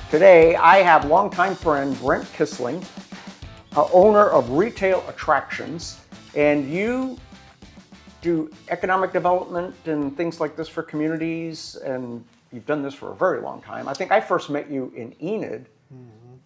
Today, I have longtime friend Brent Kisling, owner of Retail Attractions, and you do economic development and things like this for communities, and you've done this for a very long time. I think I first met you in Enid.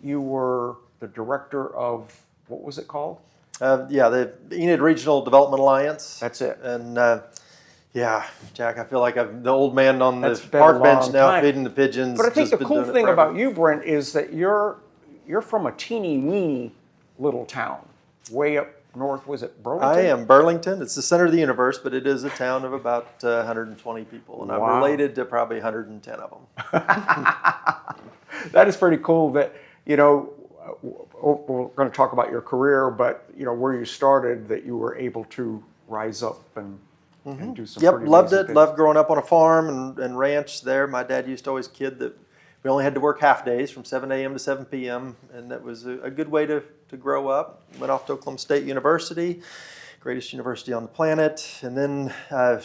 You were the director of, what was it called? The Enid Regional Development Alliance. That's it. And Jack, I feel like I'm the old man on That's the been a park bench long now, time. feeding the pigeons. But I think just the been cool doing it thing forever. about you, Brent, is that you're from a teeny weeny little town, way up north. Was it Burlington? I am Burlington. It's the center of the universe, but it is a town of about 120 people, and I'm Wow. related to probably 110 of them. That is pretty cool. That we're going to talk about your career, but where you started, that you were able to rise up and do some. Yep, pretty loved amazing it. things. Loved growing up on a farm and ranch there. My dad used to always kid that we only had to work half days from 7 a.m. to 7 p.m. and that was a good way to grow up. Went off to Oklahoma State University, greatest university on the planet, and then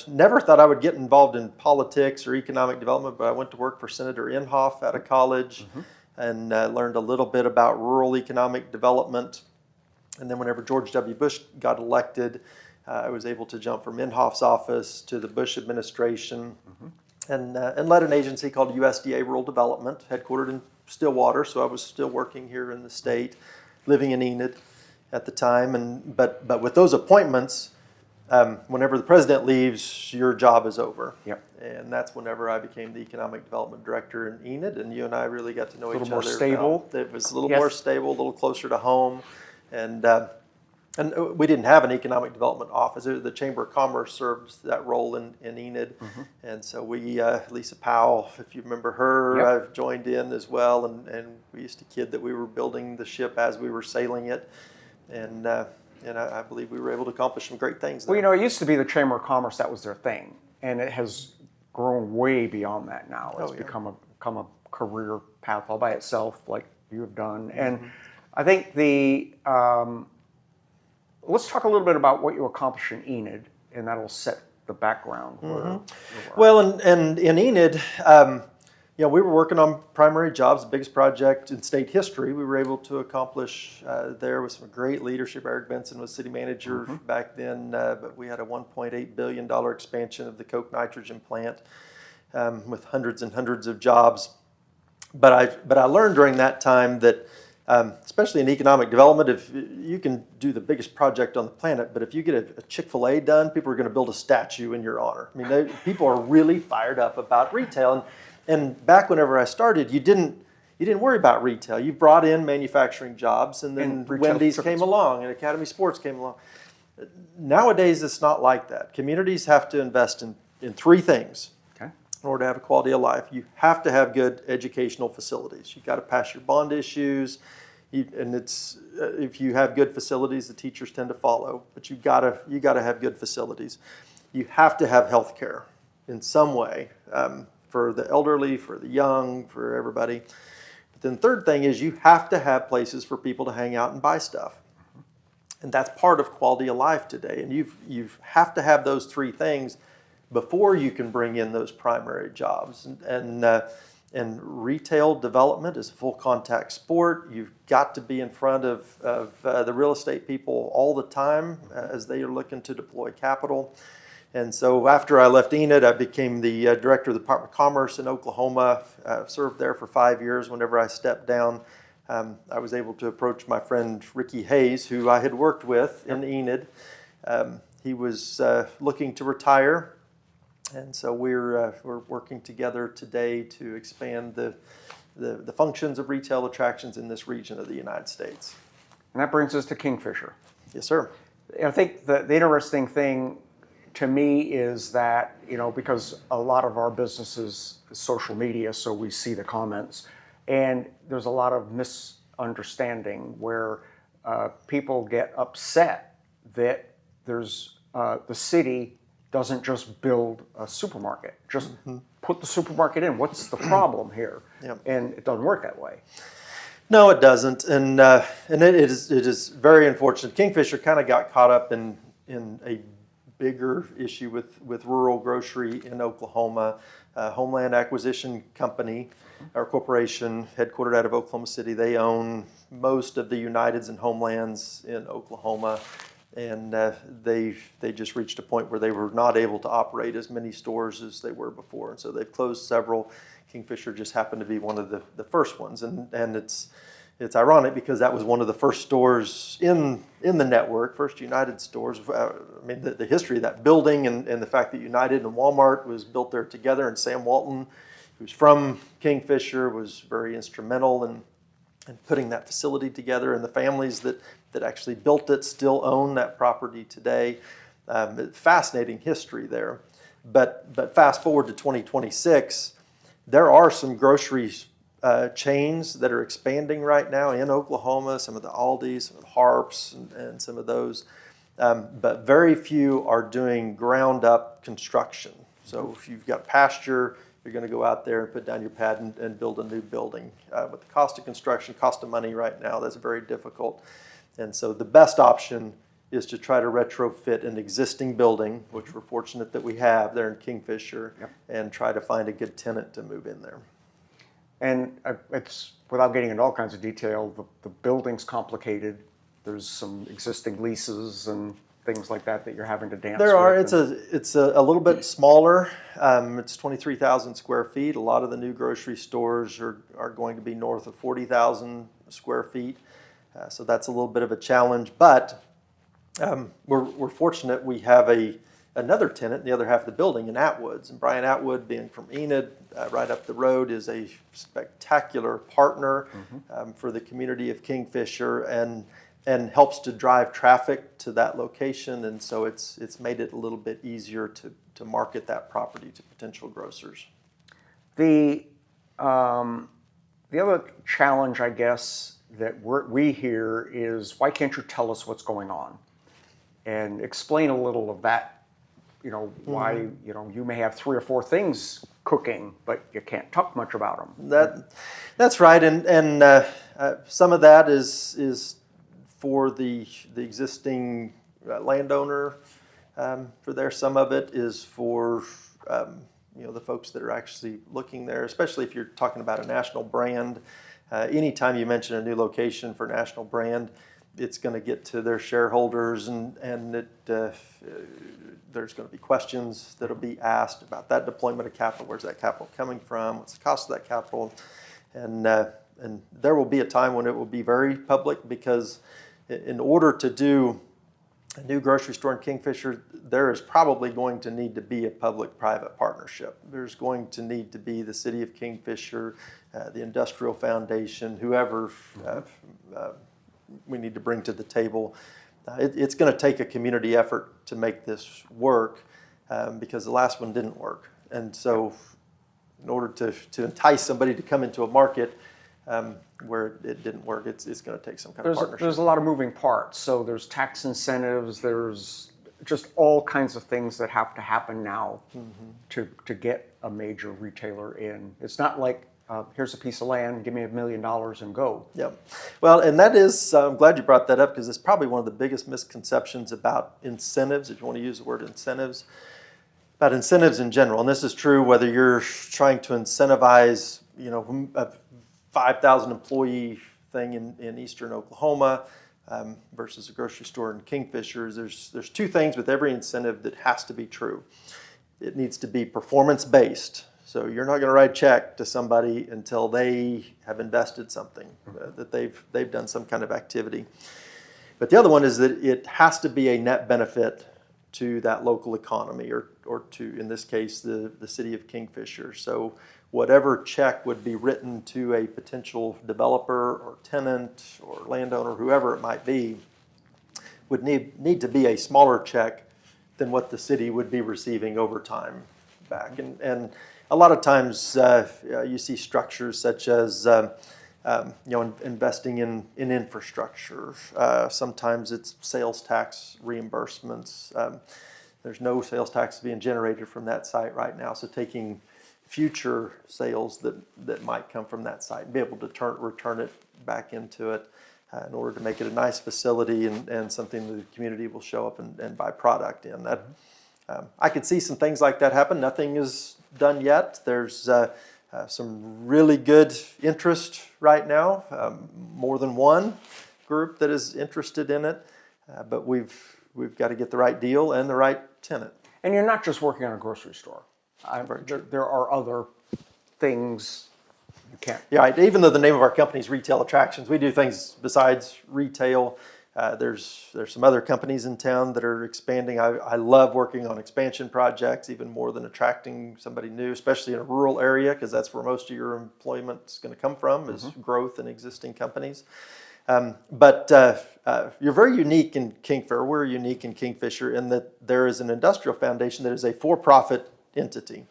never thought I would get involved in politics or economic development, but I went to work for Senator Inhofe out of college and learned a little bit about rural economic development. And then whenever George W. Bush got elected, I was able to jump from Inhofe's office to the Bush administration and led an agency called USDA Rural Development, headquartered in Stillwater. So I was still working here in the state, living in Enid at the time. But with those appointments, whenever the president leaves, your job is over. Yep. And that's whenever I became the economic development director in Enid, and you and I really got to know each other. A little more stable. It was a little Yes. more stable, a little closer to home, and we didn't have an economic development office. The Chamber of Commerce served that role in Enid. And so we, Lisa Powell, if you remember her, Yep. I've joined in as well. And we used to kid that we were building the ship as we were sailing it. And I believe we were able to accomplish some great things there. Well, it used to be the Chamber of Commerce, that was their thing. And it has grown way beyond that now. It's become a career path all by itself, like you have done. And I think let's talk a little bit about what you accomplished in Enid, and that'll set the background. Well, and in Enid, we were working on primary jobs, the biggest project in state history. We were able to accomplish there with some great leadership. Eric Benson was city manager back then, but we had a $1.8 billion expansion of the coke nitrogen plant with hundreds and hundreds of jobs. But I learned during that time that especially in economic development, if you can do the biggest project on the planet, but if you get a Chick-fil-A done, people are going to build a statue in your honor. I mean, people are really fired up about retail. And back whenever I started, you didn't worry about retail. You brought in manufacturing jobs, and then Wendy's came along, and Academy Sports came along. Nowadays, it's not like that. Communities have to invest in three things. In order to have a quality of life. You have to have good educational facilities. You've got to pass your bond issues, and if you have good facilities, the teachers tend to follow. But you got to have good facilities. You have to have health care in some way for the elderly, for the young, for everybody. But then the third thing is you have to have places for people to hang out and buy stuff. And that's part of quality of life today. And you have to have those three things before you can bring in those primary jobs. And retail development is a full contact sport. You've got to be in front of the real estate people all the time as they are looking to deploy capital. And so after I left Enid, I became the director of the Department of Commerce in Oklahoma. Served there for 5 years. Whenever I stepped down, I was able to approach my friend Ricky Hayes, who I had worked with in Enid. He was looking to retire. And so we're working together today to expand the functions of retail attractions in this region of the United States. And that brings us to Kingfisher. Yes, sir. I think the interesting thing to me is that, because a lot of our business is social media, so we see the comments, and there's a lot of misunderstanding where people get upset that there's the city doesn't just build a supermarket. Just put the supermarket in. What's the problem here? Yep. And it doesn't work that way. No, it doesn't, and it is very unfortunate. Kingfisher kind of got caught up in a bigger issue with rural grocery in Oklahoma. Homeland Acquisition Company our corporation, headquartered out of Oklahoma City. They own most of the Uniteds and Homelands in Oklahoma, and they just reached a point where they were not able to operate as many stores as they were before, and so they've closed several. Kingfisher just happened to be one of the first ones, and it's ironic because that was one of the first stores in the network, first United stores. I mean, the history of that building and the fact that United and Walmart was built there together, and Sam Walton, who's from Kingfisher, was very instrumental in putting that facility together, and the families that actually built it still own that property today. Fascinating history there. But fast forward to 2026, there are some grocery chains that are expanding right now in Oklahoma, some of the Aldis, some of the Harps, and some of those. But very few are doing ground up construction. So if you've got pasture, you're going to go out there and put down your pad and build a new building. With the cost of construction, cost of money right now, that's very difficult. And so the best option is to try to retrofit an existing building, which we're fortunate that we have there in Kingfisher, yep, and try to find a good tenant to move in there. And it's, without getting into all kinds of detail, the building's complicated. There's some existing leases and things like that you're having to dance with. There are. It's a little bit smaller. It's 23,000 square feet. A lot of the new grocery stores are going to be north of 40,000 square feet. So that's a little bit of a challenge. But we're fortunate we have another tenant in the other half of the building in Atwood's. And Brian Atwood, being from Enid, right up the road, is a spectacular partner for the community of Kingfisher and helps to drive traffic to that location. And so it's made it a little bit easier to market that property to potential grocers. The other challenge, I guess, that we hear is, why can't you tell us what's going on? And explain a little of that, why, you may have 3 or 4 things cooking, but you can't talk much about them. That's right, and some of that is for the existing landowner for there. Some of it is for the folks that are actually looking there, especially if you're talking about a national brand. Anytime you mention a new location for national brand, it's going to get to their shareholders, and there's going to be questions that'll be asked about that deployment of capital. Where's that capital coming from? What's the cost of that capital? And there will be a time when it will be very public, because in order to do a new grocery store in Kingfisher, there is probably going to need to be a public-private partnership. There's going to need to be the City of Kingfisher, the Industrial Foundation, whoever we need to bring to the table. It's going to take a community effort to make this work, because the last one didn't work. And so in order to entice somebody to come into a market where it didn't work, it's going to take some kind of partnership. There's a lot of moving parts. So there's tax incentives, there's just all kinds of things that have to happen now to get a major retailer in. It's not like, here's a piece of land, give me $1 million and go. Yep. Well, and that is, I'm glad you brought that up, because it's probably one of the biggest misconceptions about incentives, if you want to use the word incentives, about incentives in general. And this is true whether you're trying to incentivize, a 5,000 employee thing in eastern Oklahoma versus a grocery store in Kingfisher. There's 2 things with every incentive that has to be true. It needs to be performance-based. So you're not going to write a check to somebody until they have invested something, that they've done some kind of activity. But the other one is that it has to be a net benefit to that local economy, or to, in this case, the City of Kingfisher. So whatever check would be written to a potential developer or tenant or landowner, whoever it might be, would need to be a smaller check than what the city would be receiving over time back. And a lot of times you see structures such as investing in infrastructure. Sometimes it's sales tax reimbursements. There's no sales tax being generated from that site right now, so taking future sales that might come from that site and be able to return it back into it in order to make it a nice facility and something that the community will show up and buy product in. That I could see some things like that happen. Nothing is done yet. There's some really good interest right now, more than one group that is interested in it, but we've got to get the right deal and the right tenant. And you're not just working on a grocery store. There are other things you can't. Yeah, even though the name of our company is Retail Attractions, we do things besides retail. There's some other companies in town that are expanding. I love working on expansion projects, even more than attracting somebody new, especially in a rural area, because that's where most of your employment is going to come from, is growth in existing companies. But you're very unique in Kingfisher. We're unique in Kingfisher in that there is an industrial foundation that is a for-profit entity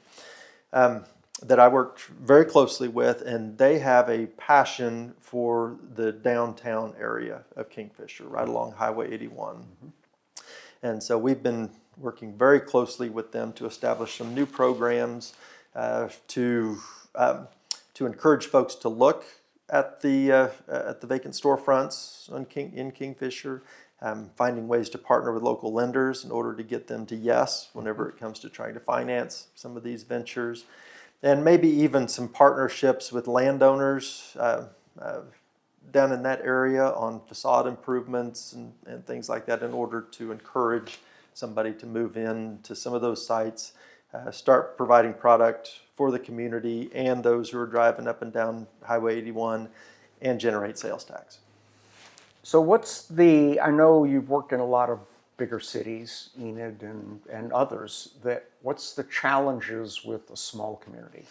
that I worked very closely with, and they have a passion for the downtown area of Kingfisher, right along Highway 81. And so we've been working very closely with them to establish some new programs to encourage folks to look at the vacant storefronts in Kingfisher, finding ways to partner with local lenders in order to get them to yes whenever it comes to trying to finance some of these ventures, and maybe even some partnerships with landowners down in that area on facade improvements and things like that in order to encourage somebody to move in to some of those sites, start providing product for the community and those who are driving up and down Highway 81 and generate sales tax. So I know you've worked in a lot of bigger cities, Enid and others, what's the challenges with a small community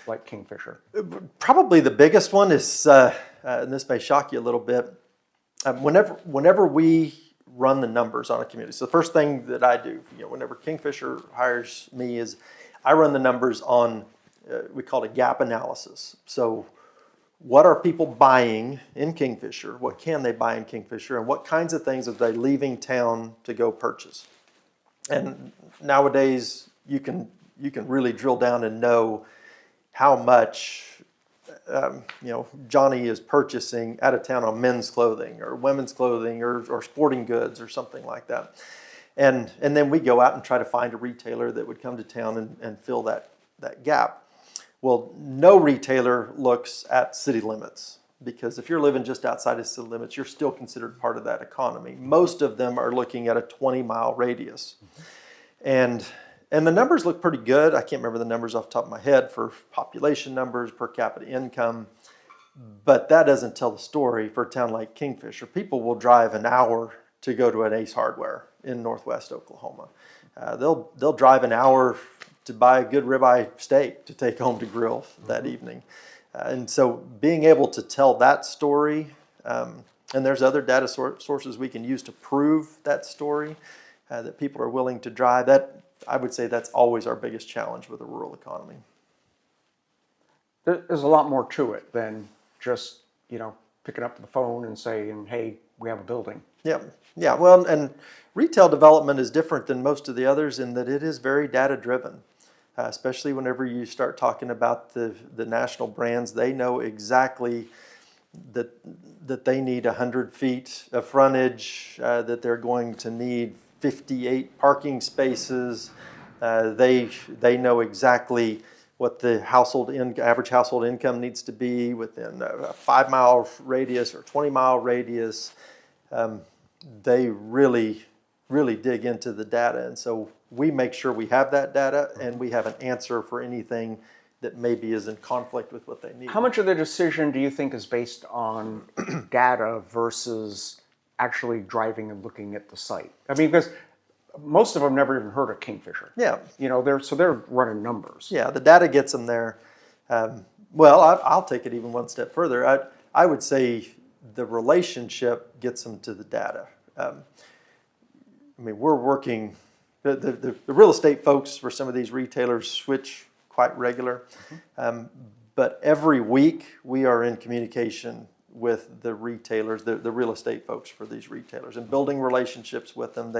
like Kingfisher? Probably the biggest one is, and this may shock you a little bit, whenever we run the numbers on a community. So the first thing that I do, whenever Kingfisher hires me, is I run the numbers on, we call it a gap analysis. So what are people buying in Kingfisher? What can they buy in Kingfisher? And what kinds of things are they leaving town to go purchase? And nowadays, you can really drill down and know how much Johnny is purchasing out of town on men's clothing or women's clothing or sporting goods or something like that. And then we go out and try to find a retailer that would come to town and fill that gap. Well, no retailer looks at city limits, because if you're living just outside of city limits, you're still considered part of that economy. Most of them are looking at a 20-mile radius. And the numbers look pretty good. I can't remember the numbers off the top of my head for population numbers, per capita income, but that doesn't tell the story for a town like Kingfisher. People will drive an hour to go to an Ace Hardware in Northwest Oklahoma. They'll drive an hour to buy a good ribeye steak to take home to grill that evening. And so being able to tell that story, and there's other data sources we can use to prove that story, that people are willing to drive, that I would say that's always our biggest challenge with a rural economy. There's a lot more to it than just, picking up the phone and saying, hey, we have a building. Yeah. Well, and retail development is different than most of the others in that it is very data driven. Especially whenever you start talking about the national brands, they know exactly that they need 100 feet of frontage, that they're going to need 58 parking spaces. They know exactly what the average household income needs to be within a 5-mile radius or 20-mile radius. They really dig into the data, and so we make sure we have that data and we have an answer for anything that maybe is in conflict with what they need. How much of the decision do you think is based on data versus actually driving and looking at the site? I mean, because most of them never even heard of Kingfisher. Yeah. They're running numbers. Yeah, the data gets them there. Well, I'll take it even one step further. I would say the relationship gets them to the data. We're working, the real estate folks for some of these retailers switch quite regular. But every week we are in communication with the retailers, the real estate folks for these retailers, and building relationships with them.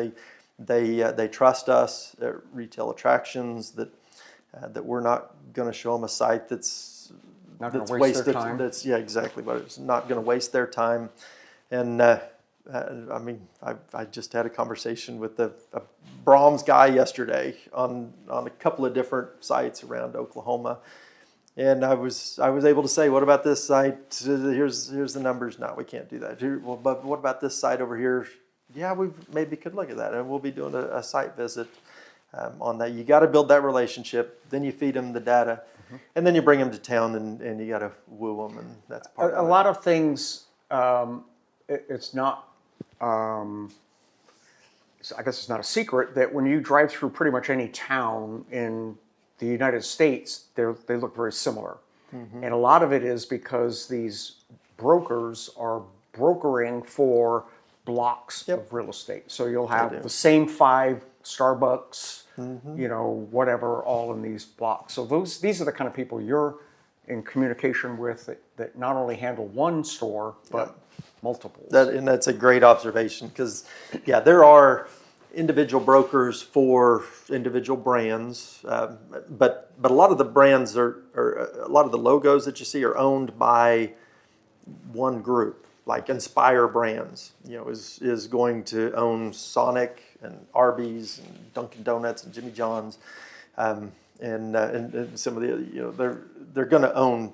They trust us at Retail Attractions that we're not going to show them a site that's not going to waste their time. Yeah, exactly. But it's not going to waste their time. And I just had a conversation with a Brahms guy yesterday on a couple of different sites around Oklahoma And I was able to say, what about this site? Here's the numbers. No, we can't do that. Well, but what about this site over here? Yeah, we maybe could look at that, and we'll be doing a site visit on that. You got to build that relationship. Then you feed them the data, and then you bring them to town, and you got to woo them, and that's part of it. A lot of things. It's not. I guess it's not a secret that when you drive through pretty much any town in the United States, they look very similar. And a lot of it is because these brokers are brokering for blocks of real estate. So you'll have the same 5 Starbucks, whatever, all in these blocks. So these are the kind of people you're in communication with that not only handle one store, but multiples. And that's a great observation because, there are individual brokers for individual brands, but a lot of the brands or a lot of the logos that you see are owned by one group. Like Inspire Brands, is going to own Sonic and Arby's and Dunkin' Donuts and Jimmy John's, and some of the they're going to own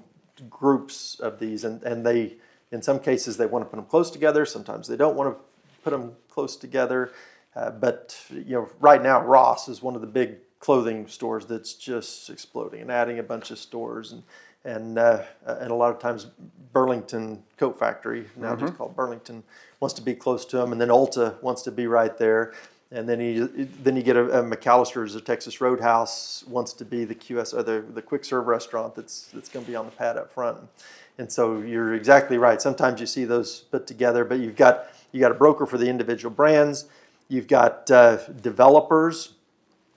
groups of these, and they, in some cases, they want to put them close together. Sometimes they don't want to put them close together. But right now Ross is one of the big clothing stores that's just exploding and adding a bunch of stores, and a lot of times Burlington Coat Factory, now just called Burlington, wants to be close to them, and then Ulta wants to be right there. And then you get a McAllister's, a Texas Roadhouse wants to be the QS or the quick serve restaurant that's going to be on the pad up front. And so you're exactly right. Sometimes you see those put together, but you got a broker for the individual brands. You've got developers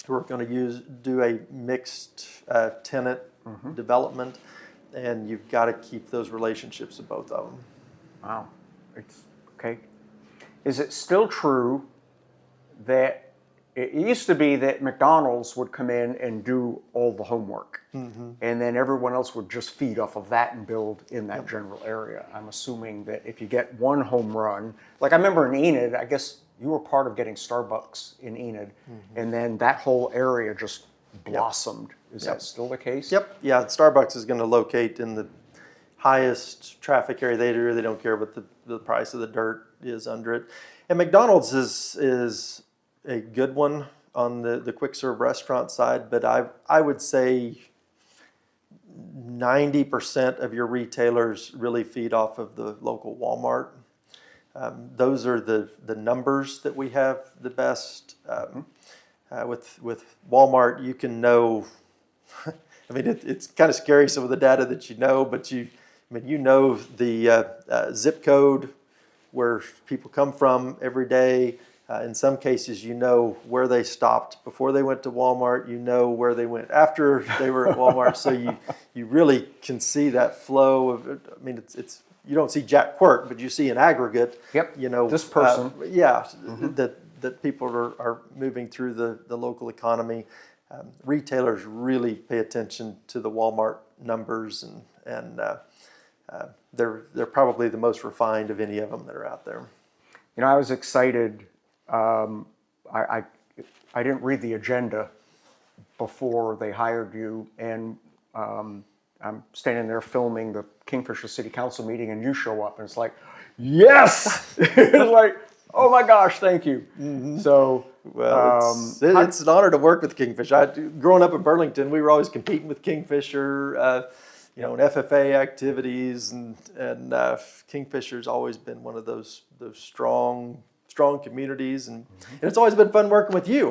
who are going to do a mixed tenant development, and you've got to keep those relationships with both of them. Wow, it's okay. Is it still true that it used to be that McDonald's would come in and do all the homework, and then everyone else would just feed off of that and build in that general area? I'm assuming that if you get one home run, like I remember in Enid, I guess you were part of getting Starbucks in Enid, and then that whole area just blossomed. Is that still the case? Yep. Yeah, Starbucks is going to locate in the highest traffic area. They really don't care what the price of the dirt is under it. And McDonald's is a good one on the quick serve restaurant side, but I would say 90% of your retailers really feed off of the local Walmart. Those are the numbers that we have the best. With Walmart, you can know. I mean, it's kind of scary, some of the data that you know, but the zip code where people come from every day. In some cases, where they stopped before they went to Walmart. Where they went after they were at Walmart. So you really can see that flow of. I mean, it's you don't see Jack Quirk, but you see an aggregate. Yep. This person. That people are moving through the local economy. Retailers really pay attention to the Walmart numbers, and they're probably the most refined of any of them that are out there. I was excited. I didn't read the agenda before they hired you, and I'm standing there filming the Kingfisher City Council meeting, and you show up, and it's like, yes! It's like, oh my gosh, thank you. So, it's an honor to work with Kingfisher. Growing up in Burlington, we were always competing with Kingfisher, in FFA activities, and Kingfisher's always been one of those strong communities, and it's always been fun working with you.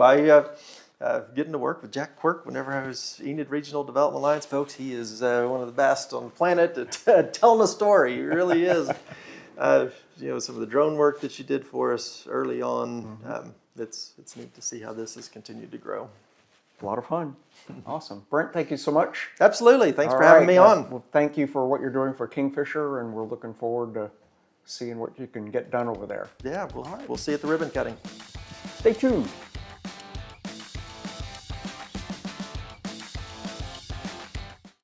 Getting to work with Jack Quirk whenever I was Enid Regional Development Alliance, folks, he is one of the best on the planet at telling a story. He really is. Some of the drone work that you did for us early on, it's neat to see how this has continued to grow. A lot of fun. Awesome. Brent, thank you so much. Absolutely. Thanks for having me on. Well, thank you for what you're doing for Kingfisher, and we're looking forward to seeing what you can get done over there. Yeah, we'll see you at the ribbon cutting. Stay tuned.